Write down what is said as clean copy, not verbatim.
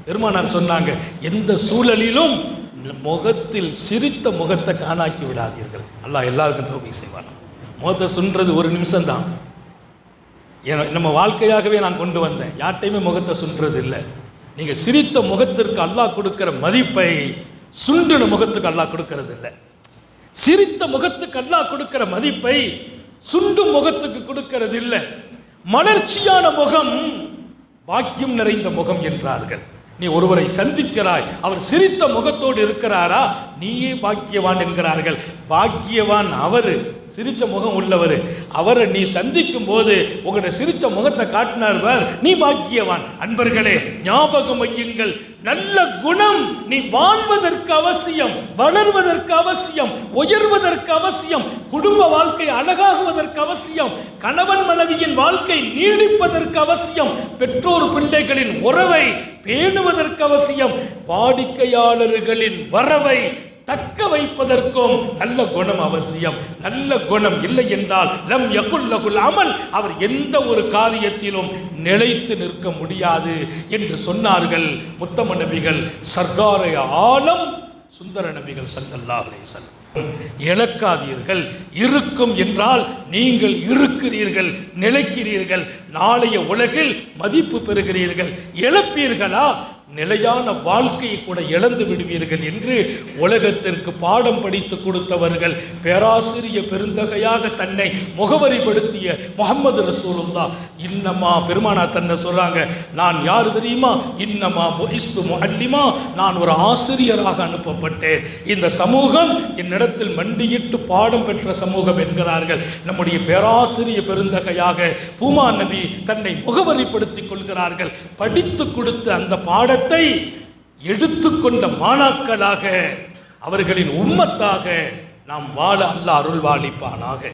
பெருமானார் சொன்னாங்க, எந்த சூழலிலும் முகத்தில் சிரித்த முகத்தை காணாக்கி விடாதீர்கள். அல்லாஹ் எல்லாருக்கும் தௌஃபீக் செய்வான். முகத்தை சுன்றது ஒரு நிமிஷம்தான். நம்ம வாழ்க்கையாகவே நான் கொண்டு வந்தேன். யார்ட்டையுமே முகத்தை சுன்றது இல்லை. நீங்கள் சிரித்த முகத்திற்கு அல்லாஹ் கொடுக்கிற மதிப்பை சுன்றின முகத்துக்கு அல்லாஹ் கொடுக்கறது இல்லை. சிரித்த முகத்துக்கு அல்லாஹ் கொடுக்கிற மதிப்பை சுண்டு முகத்துக்கு கொடுக்கிறது இல்லை. மலர்ச்சியான முகம் பாக்கியம் நிறைந்த முகம் என்றார்கள். நீ ஒருவரை சந்திக்கிறாய், அவர் சிரித்த முகத்தோடு இருக்கிறாரா, நீயே பாக்கியவான் என்கிறார்கள். பாக்கியவான் அவரு, சிரிச்ச முகம் உள்ளவர். அவரை நீ சந்திக்கும் போது உங்களுடைய சிரிச்ச முகத்தை காட்டினார், நீ பாக்கியவான். அன்பர்களே, ஞாபகம் வையுங்கள், நல்ல குணம் நீ வாழ்வதற்கு அவசியம், வளர்வதற்கு அவசியம், உயர்வதற்கு அவசியம், குடும்ப வாழ்க்கை அழகாகுவதற்கு அவசியம், கணவன் மனைவியின் வாழ்க்கை நீடிப்பதற்கு அவசியம், பெற்றோர் பிள்ளைகளின் உறவை பேணுவதற்கு அவசியம், வாடிக்கையாளர்களின் வரவை தக்க வைப்பதற்கும் நல்ல குணம் அவசியம். நல்ல குணம் இல்லை என்றால் லம் யகுல் லகுல் அமல், அவர் எந்த ஒரு காரியத்திலும் நிலைத்து நிற்க முடியாது என்று சொன்னார்கள் முத்தம நபிகள், சர்தாரே ஆலம் சுந்தர நபிகள் ஸல்லல்லாஹு அலைஹி வஸல்லம். இழக்காதீர்கள். இருக்கும் என்றால் நீங்கள் இருக்கிறீர்கள், நிலைக்கிறீர்கள், நாளைய உலகில் மதிப்பு பெறுகிறீர்கள். இழப்பீர்களா, நிலையான வாழ்க்கையை கூட இழந்து விடுவீர்கள் என்று உலகத்திற்கு பாடம் படித்து கொடுத்தவர்கள், பேராசிரிய பெருந்தகையாக தன்னை முகவரிப்படுத்திய முஹம்மது ரசூலுல்லாஹ். இன்னமா பெருமானா தன்னை சொல்றாங்க, நான் யாரு தெரியுமா, இன்னமா புஇஸ்து முஅல்லிமா, நான் ஒரு ஆசிரியராக அனுப்பப்பட்டேன். இந்த சமூகம் என்னிடத்தில் மண்டியிட்டு பாடம் பெற்ற சமூகம் என்கிறார்கள். நம்முடைய பேராசிரிய பெருந்தகையாக பூமா நபி தன்னை முகவரிப்படுத்திக் கொள்கிறார்கள். படித்து கொடுத்து அந்த பாடத்தை எடுத்துக்கொண்ட மாணாக்களாக, அவர்களின் உம்மத்தாக நாம் வாழ அல்லாஹ் அருள்வாளிப்பானாக.